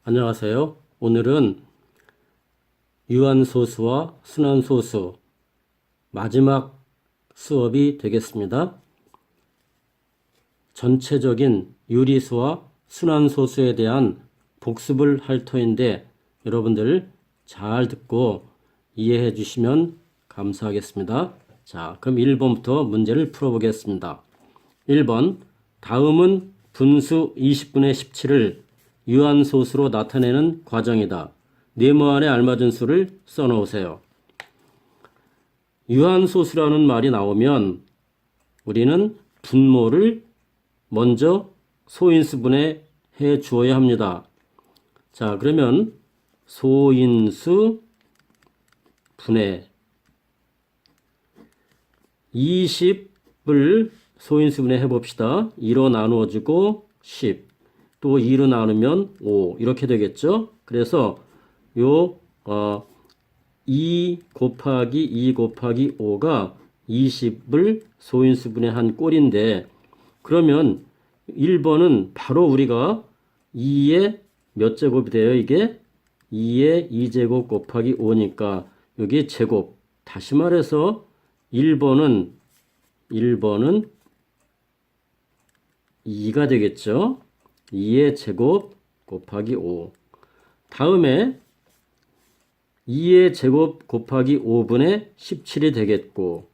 안녕하세요. 오늘은 유한소수와 순환소수 마지막 수업이 되겠습니다. 전체적인 유리수와 순환소수에 대한 복습을 할 터인데 여러분들 잘 듣고 이해해 주시면 감사하겠습니다. 자, 그럼 1번부터 문제를 풀어보겠습니다. 1번, 다음은 분수 20분의 17을 유한소수로 나타내는 과정이다. 네모안에 알맞은 수를 써놓으세요. 유한소수라는 말이 나오면 우리는 분모를 먼저 소인수분해 해 주어야 합니다. 자, 그러면 소인수 분해 20을 소인수분해 해봅시다. 2로 나누어지고 10, 또 2로 나누면 5 이렇게 되겠죠. 그래서 요 2 곱하기 2 곱하기 5가 20을 소인수분해한 꼴인데, 그러면 1번은 바로 우리가 2의 몇 제곱이 돼요? 이게 2의 2제곱 곱하기 5니까 여기 제곱. 다시 말해서 1번은 2가 되겠죠. 2의 제곱 곱하기 5. 다음에 2의 제곱 곱하기 5분의 17이 되겠고,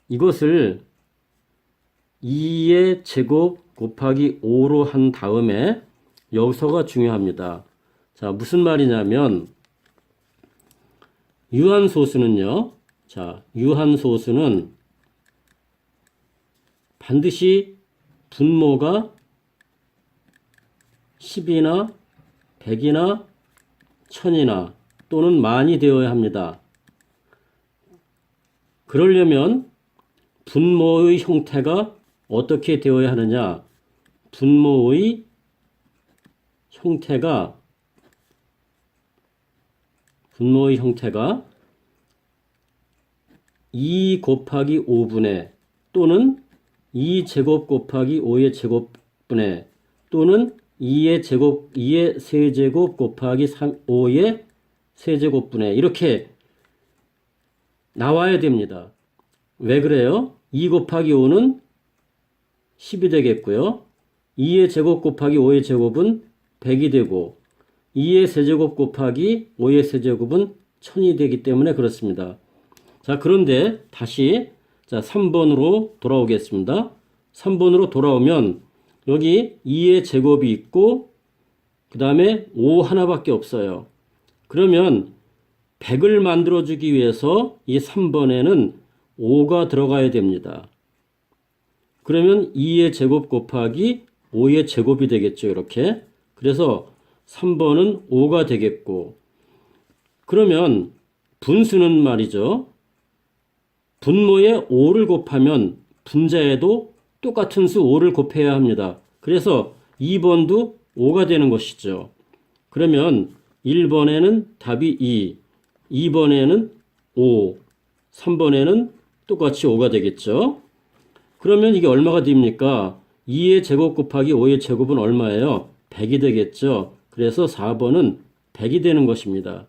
이것을 2의 제곱 곱하기 5로 한 다음에 여기서가 중요합니다. 자, 무슨 말이냐면 유한소수는요. 자, 유한소수는 반드시 분모가 10이나 100이나 1000이나 또는 만이 되어야 합니다. 그러려면 분모의 형태가 어떻게 되어야 하느냐? 분모의 형태가 2 곱하기 5분의 또는 2제곱 곱하기 5의 제곱분의 또는 2의 세제곱 곱하기 5의 세제곱분의 이렇게 나와야 됩니다. 왜 그래요? 2 곱하기 5는 10이 되겠고요. 2의 제곱 곱하기 5의 제곱은 100이 되고 2의 세제곱 곱하기 5의 세제곱은 1000이 되기 때문에 그렇습니다. 자, 그런데 다시 3번으로 돌아오겠습니다. 3번으로 돌아오면 여기 2의 제곱이 있고 그 다음에 5 하나밖에 없어요. 그러면 100을 만들어주기 위해서 이 3번에는 5가 들어가야 됩니다. 그러면 2의 제곱 곱하기 5의 제곱이 되겠죠. 이렇게. 그래서 3번은 5가 되겠고, 그러면 분수는 말이죠. 분모에 5를 곱하면 분자에도 똑같은 수 5를 곱해야 합니다. 그래서 2번도 5가 되는 것이죠. 그러면 1번에는 답이 2, 2번에는 5, 3번에는 똑같이 5가 되겠죠. 그러면 이게 얼마가 됩니까? 2의 제곱 곱하기 5의 제곱은 얼마예요? 100이 되겠죠. 그래서 4번은 100이 되는 것입니다.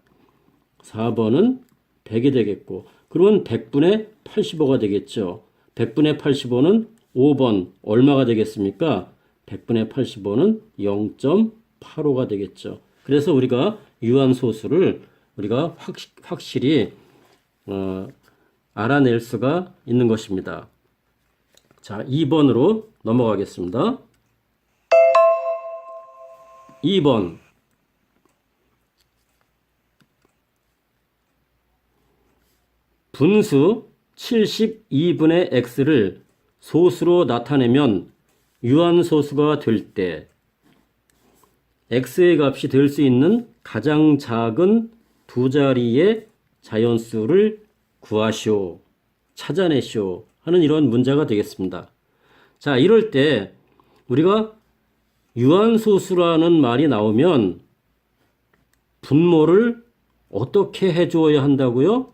4번은 100이 되겠고, 그러면 100분의 85가 되겠죠. 100분의 85는 5번 얼마가 되겠습니까? 100분의 85는 0.85가 되겠죠. 그래서 우리가 유한소수를 우리가 확실히 알아낼 수가 있는 것입니다. 자, 2번으로 넘어가겠습니다. 2번. 분수 72분의 x를 소수로 나타내면 유한소수가 될 때 x의 값이 될 수 있는 가장 작은 두 자리의 자연수를 구하시오, 찾아내시오 하는 이런 문제가 되겠습니다. 자, 이럴 때 우리가 유한소수라는 말이 나오면 분모를 어떻게 해주어야 한다고요?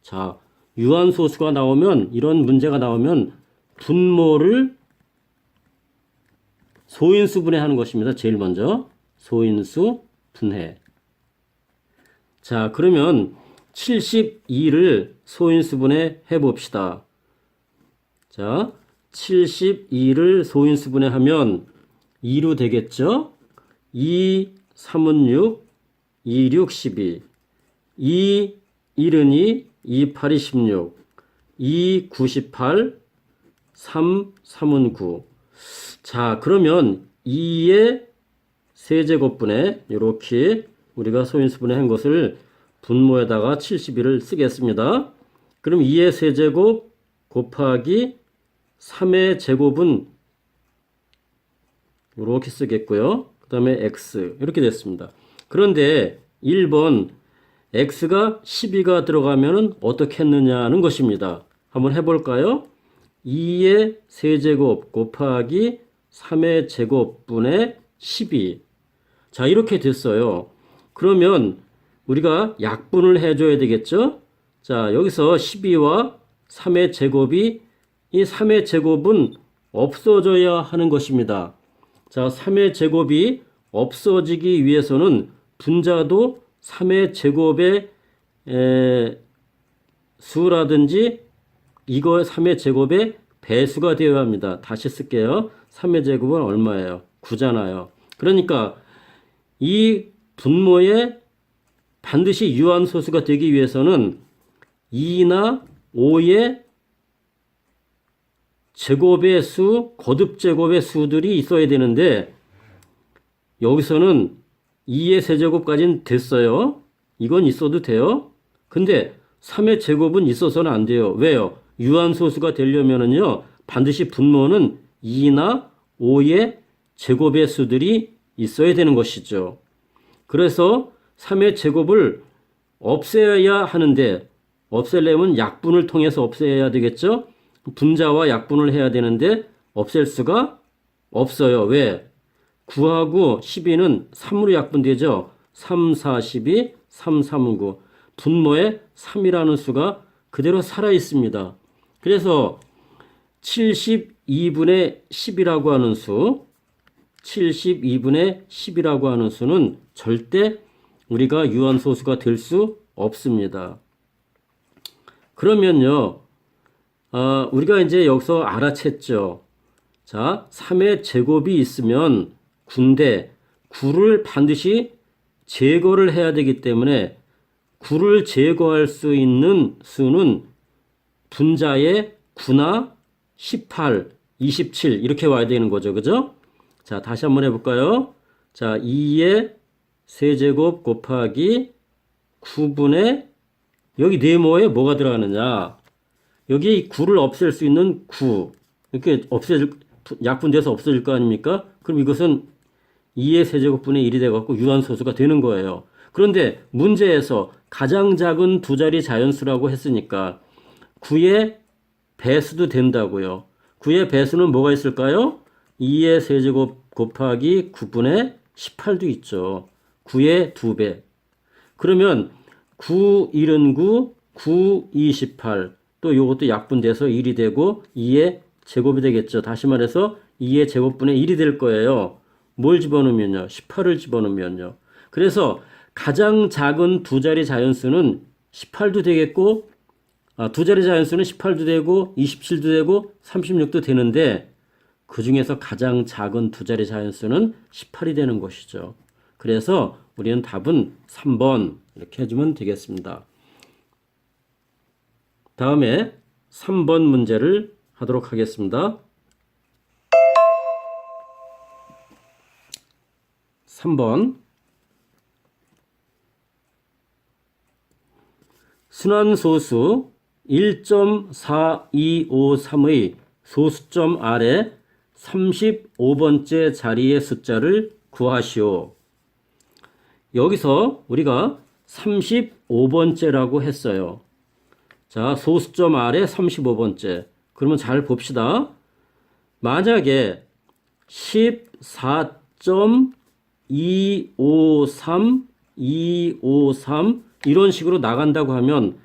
자, 유한소수가 나오면, 이런 문제가 나오면 분모를 소인수분해 하는 것입니다. 제일 먼저. 소인수 분해. 자, 그러면 72를 소인수분해 해봅시다. 자, 72를 소인수분해 하면 2로 되겠죠? 2, 3은 6, 2, 6, 12. 2, 1은 2, 2, 8이 16. 2, 98, 3, 3은 9. 자, 그러면 2의 세제곱분해 이렇게 우리가 소인수분해 한 것을 분모에다가 71을 쓰겠습니다. 그럼 2의 세제곱 곱하기 3의 제곱은 이렇게 쓰겠고요. 그 다음에 x 이렇게 됐습니다. 그런데 1번 x가 12가 들어가면 어떻게 했느냐는 것입니다. 한번 해볼까요? 2의 세제곱 곱하기 3의 제곱분의 12. 자, 이렇게 됐어요. 그러면 우리가 약분을 해줘야 되겠죠? 자, 여기서 12와 3의 제곱이 이 3의 제곱은 없어져야 하는 것입니다. 자, 3의 제곱이 없어지기 위해서는 분자도 3의 제곱의 수라든지 이거 3의 제곱의 배수가 되어야 합니다. 다시 쓸게요. 3의 제곱은 얼마예요? 9잖아요. 그러니까 이 분모에 반드시 유한소수가 되기 위해서는 2나 5의 제곱의 수, 거듭제곱의 수들이 있어야 되는데 여기서는 2의 세제곱까지는 됐어요. 이건 있어도 돼요. 근데 3의 제곱은 있어서는 안 돼요. 왜요? 유한소수가 되려면은요, 반드시 분모는 2나 5의 제곱의 수들이 있어야 되는 것이죠. 그래서 3의 제곱을 없애야 하는데, 없애려면 약분을 통해서 없애야 되겠죠? 분자와 약분을 해야 되는데, 없앨 수가 없어요. 왜? 9하고 12는 3으로 약분되죠? 3, 4, 12, 3, 3, 9. 분모에 3이라는 수가 그대로 살아 있습니다. 그래서 72분의 10이라고 하는 수, 72분의 10이라고 하는 수는 절대 우리가 유한소수가 될 수 없습니다. 그러면요, 우리가 이제 여기서 알아챘죠. 자, 3의 제곱이 있으면 9인데 9를 반드시 제거를 해야 되기 때문에 9를 제거할 수 있는 수는 분자의 9나 18, 27 이렇게 와야 되는 거죠. 그죠? 자, 다시 한번 해볼까요? 자, 2의 세제곱 곱하기 9분의 여기 네모에 뭐가 들어가느냐? 여기 9를 없앨 수 있는 9 이렇게 약분돼서 없어질 거 아닙니까? 그럼 이것은 2의 세제곱분의 1이 돼갖고 유한소수가 되는 거예요. 그런데 문제에서 가장 작은 두 자리 자연수라고 했으니까 9의 배수도 된다고요. 9의 배수는 뭐가 있을까요? 2의 세제곱 곱하기 9분의 18도 있죠. 9의 2배. 그러면 9, 1은 9, 9, 2, 18. 또 이것도 약분돼서 1이 되고 2의 제곱이 되겠죠. 다시 말해서 2의 제곱분의 1이 될 거예요. 뭘 집어넣으면요? 18을 집어넣으면요. 그래서 가장 작은 두 자리 자연수는 18도 되겠고, 두 자리 자연수는 18도 되고, 27도 되고, 36도 되는데, 그 중에서 가장 작은 두 자리 자연수는 18이 되는 것이죠. 그래서 우리는 답은 3번 이렇게 해주면 되겠습니다. 다음에 3번 문제를 하도록 하겠습니다. 3번 순환소수 1.4253의 소수점 아래 35번째 자리의 숫자를 구하시오. 여기서 우리가 35번째라고 했어요. 자, 소수점 아래 35번째. 그러면 잘 봅시다. 만약에 14.253, 253 이런 식으로 나간다고 하면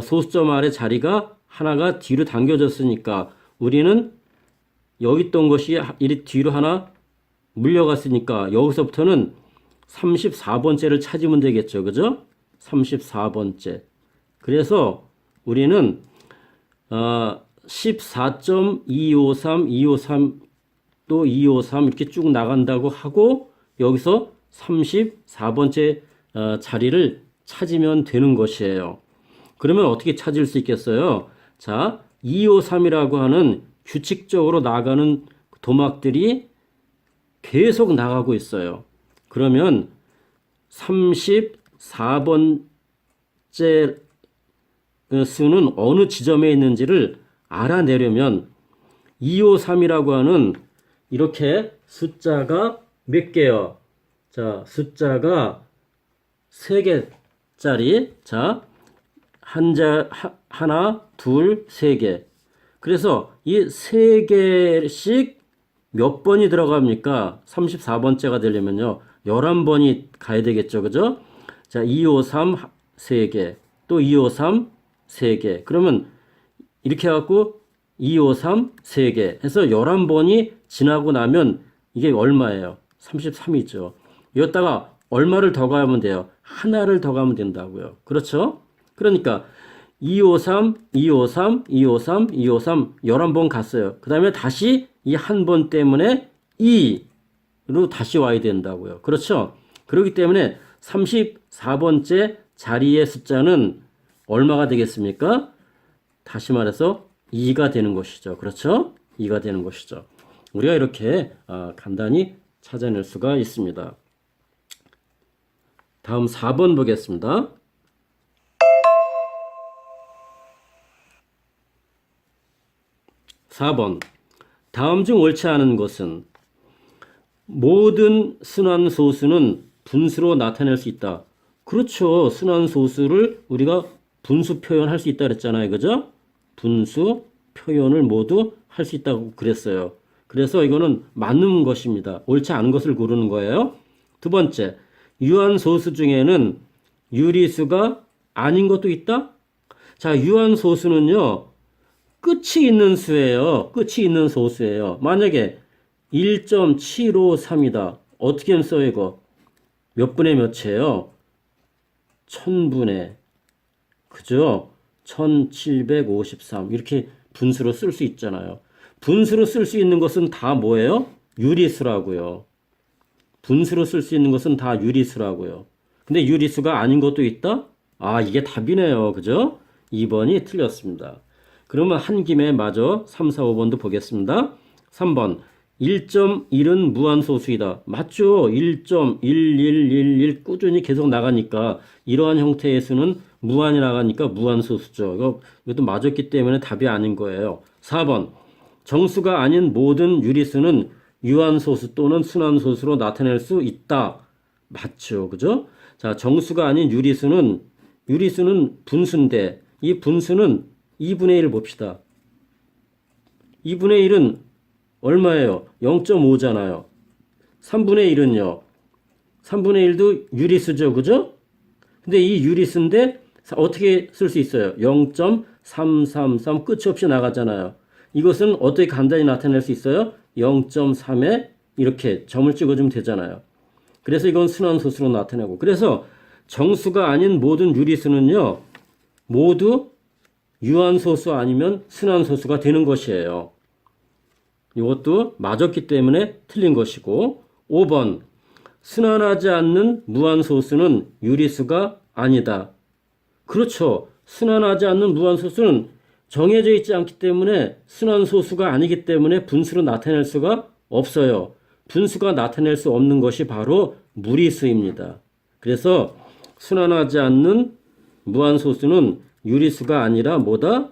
소수점 아래 자리가 하나가 뒤로 당겨졌으니까 우리는 여기 있던 것이 이리 뒤로 하나 물려갔으니까 여기서부터는 34번째를 찾으면 되겠죠. 그죠? 34번째. 그래서 우리는 14.253, 253, 또 253 이렇게 쭉 나간다고 하고 여기서 34번째 자리를 찾으면 되는 것이에요. 그러면 어떻게 찾을 수 있겠어요? 자, 253이라고 하는 규칙적으로 나가는 도막들이 계속 나가고 있어요. 그러면 34번째 수는 어느 지점에 있는지를 알아내려면 253이라고 하는 이렇게 숫자가 몇 개요? 자, 숫자가 3개짜리. 자, 하나, 둘, 3개. 그래서 이 3개씩 몇 번이 들어갑니까? 34번째가 되려면요. 11번이 가야 되겠죠. 그죠? 자, 253 3개. 또 253 3개. 그러면 이렇게 해갖고 253 3개 해서 11번이 지나고 나면 이게 얼마예요? 33이죠. 여기다가 얼마를 더 가면 돼요? 하나를 더 가면 된다고요. 그렇죠? 그러니까 253, 253, 253, 253 11번 갔어요. 그 다음에 다시 이 한 번 때문에 2로 다시 와야 된다고요. 그렇죠? 그렇기 때문에 34번째 자리의 숫자는 얼마가 되겠습니까? 다시 말해서 2가 되는 것이죠. 그렇죠? 2가 되는 것이죠. 우리가 이렇게 간단히 찾아낼 수가 있습니다. 다음 4번 보겠습니다. 4번. 다음 중 옳지 않은 것은 모든 순환소수는 분수로 나타낼 수 있다. 그렇죠. 순환소수를 우리가 분수 표현할 수 있다 그랬잖아요. 그죠? 분수 표현을 모두 할 수 있다고 그랬어요. 그래서 이거는 맞는 것입니다. 옳지 않은 것을 고르는 거예요. 두 번째, 유한소수 중에는 유리수가 아닌 것도 있다? 자, 유한소수는요, 끝이 있는 수예요. 끝이 있는 소수예요. 만약에 1.753이다. 어떻게 써요, 이거? 몇 분의 몇이에요? 1000분의, 그죠? 1753. 이렇게 분수로 쓸 수 있잖아요. 분수로 쓸 수 있는 것은 다 뭐예요? 유리수라고요. 분수로 쓸 수 있는 것은 다 유리수라고요. 근데 유리수가 아닌 것도 있다? 아, 이게 답이네요. 그죠? 2번이 틀렸습니다. 그러면 한 김에 마저 3, 4, 5번도 보겠습니다. 3번. 1.1은 무한소수이다. 맞죠? 1.1111 꾸준히 계속 나가니까 이러한 형태의 수는 무한이 나가니까 무한소수죠. 이것도 맞았기 때문에 답이 아닌 거예요. 4번. 정수가 아닌 모든 유리수는 유한소수 또는 순환소수로 나타낼 수 있다. 맞죠? 그죠? 자, 정수가 아닌 유리수는 분수인데 이 분수는 2분의 1 봅시다. 2분의 1은 얼마예요? 0.5잖아요. 3분의 1은요. 3분의 1도 유리수죠. 그죠? 근데 이 유리수인데 어떻게 쓸 수 있어요? 0.333 끝이 없이 나가잖아요. 이것은 어떻게 간단히 나타낼 수 있어요? 0.3에 이렇게 점을 찍어주면 되잖아요. 그래서 이건 순환소수로 나타내고. 그래서 정수가 아닌 모든 유리수는요. 모두 유한소수 아니면 순환소수가 되는 것이에요. 이것도 맞았기 때문에 틀린 것이고. 5번. 순환하지 않는 무한소수는 유리수가 아니다. 그렇죠. 순환하지 않는 무한소수는 정해져 있지 않기 때문에 순환소수가 아니기 때문에 분수로 나타낼 수가 없어요. 분수가 나타낼 수 없는 것이 바로 무리수입니다. 그래서 순환하지 않는 무한소수는 유리수가 아니라 뭐다?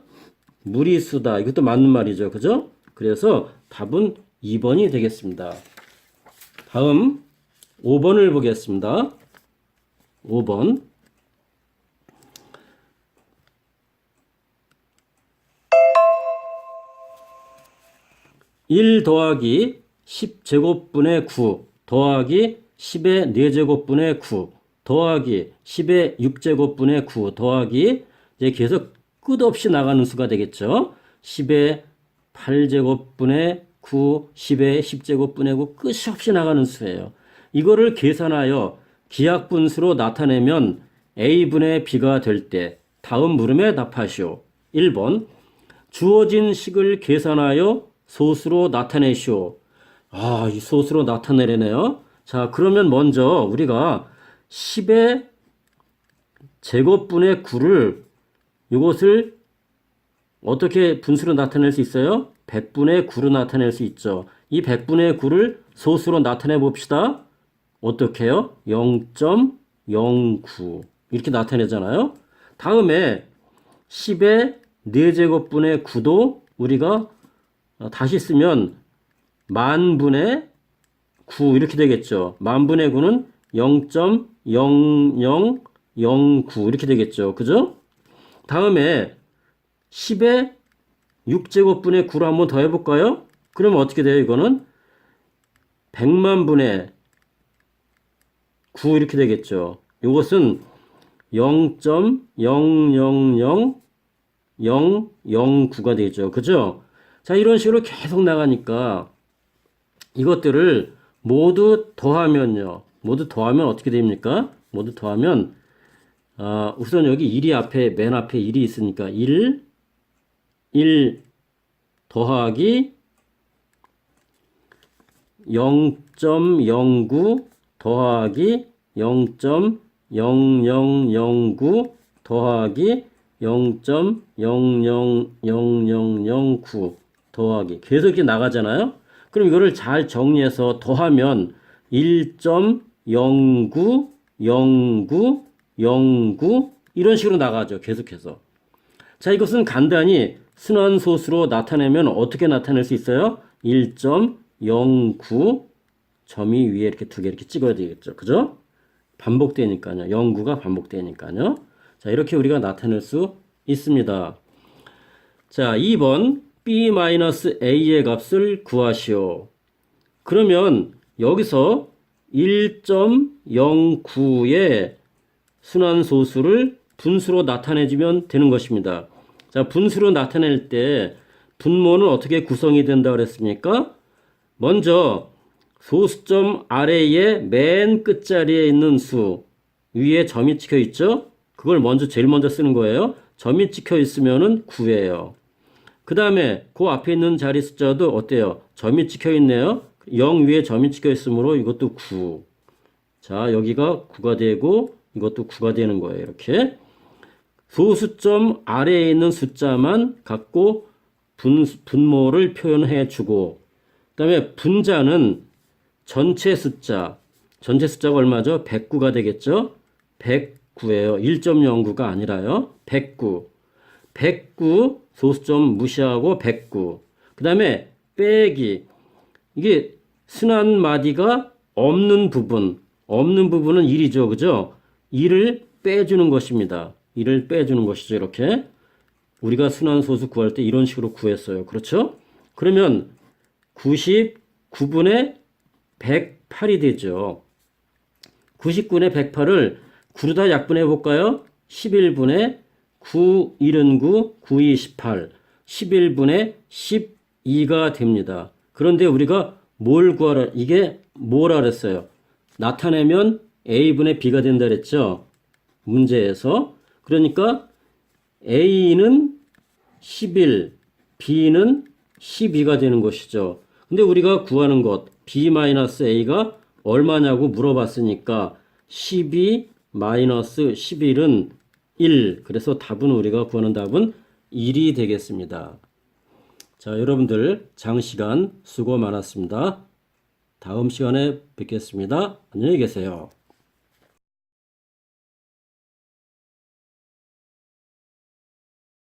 무리수다. 이것도 맞는 말이죠. 그죠? 그래서 답은 2번이 되겠습니다. 다음 5번을 보겠습니다. 5번. 1 더하기 10제곱분의 9 더하기 10의 4제곱분의 9 더하기 10의 6제곱분의 9 더하기 이제 계속 끝없이 나가는 수가 되겠죠. 10의 8제곱분의 9, 10의 10제곱분의 9 끝이 없이 나가는 수예요. 이거를 계산하여 기하분수로 나타내면 A분의 B가 될 때 다음 물음에 답하시오. 1번 주어진 식을 계산하여 소수로 나타내시오. 이 소수로 나타내려네요. 자, 그러면 먼저 우리가 10의 제곱분의 9를 이것을 어떻게 분수로 나타낼 수 있어요? 100분의 9로 나타낼 수 있죠. 이 100분의 9를 소수로 나타내 봅시다. 어떻게 해요? 0.09 이렇게 나타내잖아요. 다음에 10의 4제곱분의 9도 우리가 다시 쓰면 만분의 9 이렇게 되겠죠. 만분의 9는 0.0009 이렇게 되겠죠. 그죠? 다음에 10의 6제곱분의 9로 한번 더 해볼까요? 그러면 어떻게 돼요? 이거는 100만분의 9 이렇게 되겠죠. 이것은 0.000009가 되죠. 그죠? 자, 이런 식으로 계속 나가니까 이것들을 모두 더하면요. 모두 더하면 어떻게 됩니까? 모두 더하면 우선 여기 1이 앞에 맨 앞에 1이 있으니까 1 더하기 0.09 더하기 0.0009 더하기 0.000009 더하기 계속 이렇게 나가잖아요. 그럼 이거를 잘 정리해서 더하면 1.090909 이런 식으로 나가죠. 계속해서. 자, 이것은 간단히 순환소수로 나타내면 어떻게 나타낼 수 있어요? 1.09 점이 위에 이렇게 두 개 이렇게 찍어야 되겠죠. 그죠? 반복되니까요. 09가 반복되니까요. 자, 이렇게 우리가 나타낼 수 있습니다. 자, 2번 B-A의 값을 구하시오. 그러면 여기서 1.09의 순환소수를 분수로 나타내주면 되는 것입니다. 자, 분수로 나타낼 때 분모는 어떻게 구성이 된다고 그랬습니까? 먼저 소수점 아래에 맨 끝자리에 있는 수 위에 점이 찍혀 있죠? 그걸 제일 먼저 쓰는 거예요. 점이 찍혀 있으면은 9예요. 그 다음에 그 앞에 있는 자리 숫자도 어때요? 점이 찍혀 있네요. 0 위에 점이 찍혀 있으므로 이것도 9. 자, 여기가 9가 되고 이것도 9가 되는 거예요. 이렇게. 소수점 아래에 있는 숫자만 갖고 분모를 표현해 주고, 그 다음에 분자는 전체 숫자가 얼마죠? 109가 되겠죠? 109예요. 1.09가 아니라요. 109. 109 소수점 무시하고 109. 그 다음에 빼기. 이게 순환마디가 없는 부분은 1이죠. 그죠? 1을 빼주는 것입니다. 1을 빼주는 것이죠. 이렇게. 우리가 순환소수 구할 때 이런 식으로 구했어요. 그렇죠? 그러면 99분의 108이 되죠. 99분의 108을 9로 다 약분해 볼까요? 11분의 9, 1은 9, 9, 2, 18. 11분의 12가 됩니다. 그런데 우리가 뭘 구하라, 이게 뭐라 그랬어요? 나타내면 A분의 B가 된다 그랬죠? 문제에서. 그러니까 A는 11, B는 12가 되는 것이죠. 근데 우리가 구하는 것, B-A가 얼마냐고 물어봤으니까 12-11은 1. 그래서 답은 우리가 구하는 답은 1이 되겠습니다. 자, 여러분들 장시간 수고 많았습니다. 다음 시간에 뵙겠습니다. 안녕히 계세요.